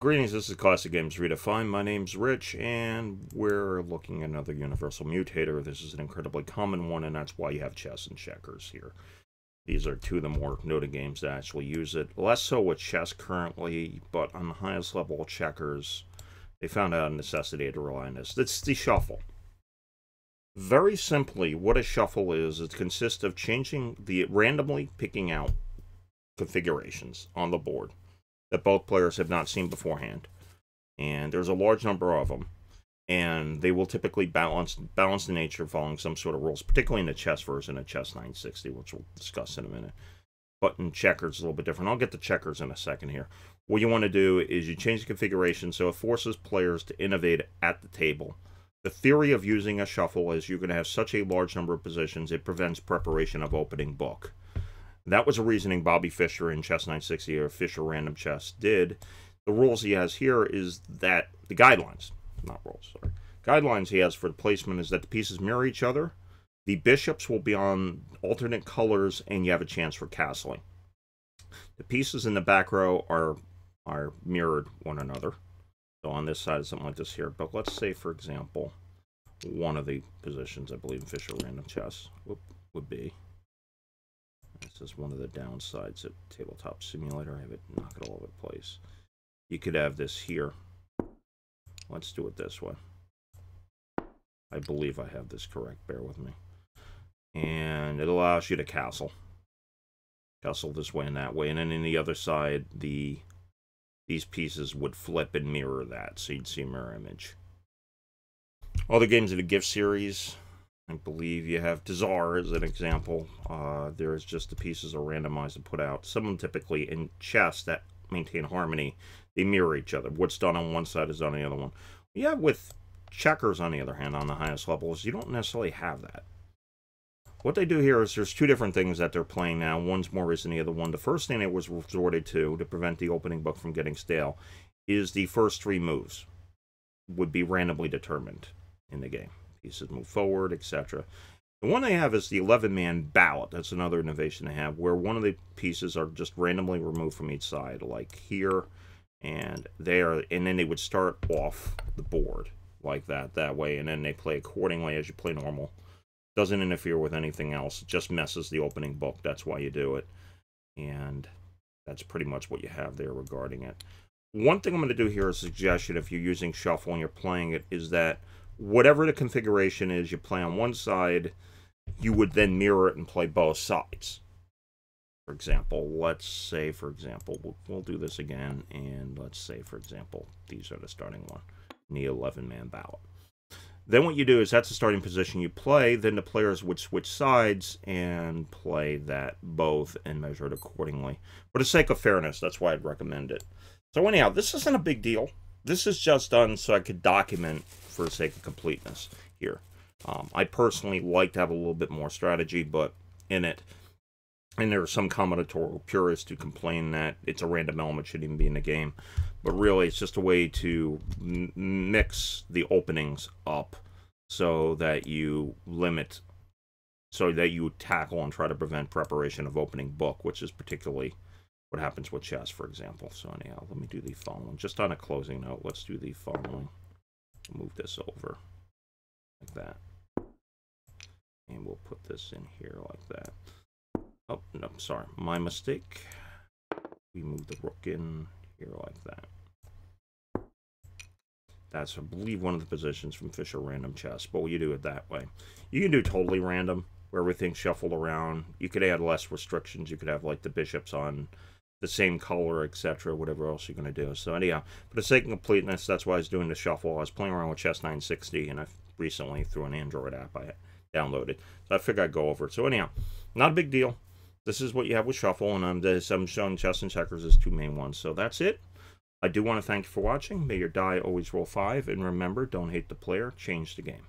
Greetings, this is Classic Games Redefined. My name's Rich, and we're looking at another Universal Mutator. This is an incredibly common one, and that's why you have chess and checkers here. These are two of the more noted games that actually use it. Less so with chess currently, but on the highest level of checkers, they found out a necessity to rely on this. It's the shuffle. Very simply, what a shuffle is, it consists of randomly picking out configurations on the board that both players have not seen beforehand. And there's a large number of them. And they will typically balance the nature following some sort of rules, particularly in the chess version of Chess 960, which we'll discuss in a minute. But in checkers, it's a little bit different. I'll get to checkers in a second here. What you want to do is you change the configuration so it forces players to innovate at the table. The theory of using a shuffle is you're going to have such a large number of positions, it prevents preparation of opening book. That was a reasoning Bobby Fischer in Chess 960, or Fischer Random Chess, did. The rules he has here is that the guidelines, not rules, sorry. Guidelines he has for the placement is that the pieces mirror each other, the bishops will be on alternate colors, and you have a chance for castling. The pieces in the back row are mirrored one another. So on this side is something like this here. But let's say, for example, one of the positions, I believe in Fischer Random Chess, would be... This is one of the downsides of Tabletop Simulator. I have it knock it all over the place. You could have this here. Let's do it this way. I believe I have this correct. Bear with me. And it allows you to castle. Castle this way and that way. And then in the other side, these pieces would flip and mirror that. So you'd see a mirror image. All the games of the gift series... I believe you have Tsar as an example. There's just the pieces are randomized and put out. Some of them typically in chess that maintain harmony, they mirror each other. What's done on one side is done on the other one. Yeah, with checkers, on the other hand, on the highest levels, you don't necessarily have that. What they do here is there's two different things that they're playing now. One's more recent than the other one. The first thing it was resorted to prevent the opening book from getting stale is the first three moves would be randomly determined in the game. Pieces move forward, etc. The one they have is the 11-man ballot. That's another innovation they have, where one of the pieces are just randomly removed from each side, like here and there, and then they would start off the board like that way, and then they play accordingly as you play normal. Doesn't interfere with anything else. It just messes the opening book. That's why you do it. And that's pretty much what you have there regarding it. One thing I'm going to do here is a suggestion if you're using shuffle and you're playing it is that whatever the configuration is, you play on one side, you would then mirror it and play both sides. For example, let's say, we'll do this again, and let's say, for example, these are the starting one, the 11-man ballot. Then what you do is that's the starting position you play, then the players would switch sides and play that both and measure it accordingly. For the sake of fairness, that's why I'd recommend it. So anyhow, this isn't a big deal. This is just done so I could document for the sake of completeness here. I personally like to have a little bit more strategy, but in it, and there are some combinatorial purists who complain that it's a random element, shouldn't even be in the game. But really, it's just a way to mix the openings up so that you limit, so that you tackle and try to prevent preparation of opening book, which is particularly what happens with chess, for example. So anyhow, let me do the following. Just on a closing note, let's do the following. Move this over like that. And we'll put this in here like that. Oh, no, sorry. My mistake. We move the rook in here like that. That's, I believe, one of the positions from Fischer Random Chess. But you do it that way. You can do totally random, where everything's shuffled around. You could add less restrictions. You could have, like, the bishops on the same color, etc., whatever else you're going to do. So anyhow, for the sake of completeness, that's why I was doing the shuffle. I was playing around with Chess 960, and I recently, through an Android app I downloaded. So I figured I'd go over it. So anyhow, not a big deal. This is what you have with shuffle, and I'm showing chess and checkers as two main ones. So that's it. I do want to thank you for watching. May your die always roll 5, and remember, don't hate the player, change the game.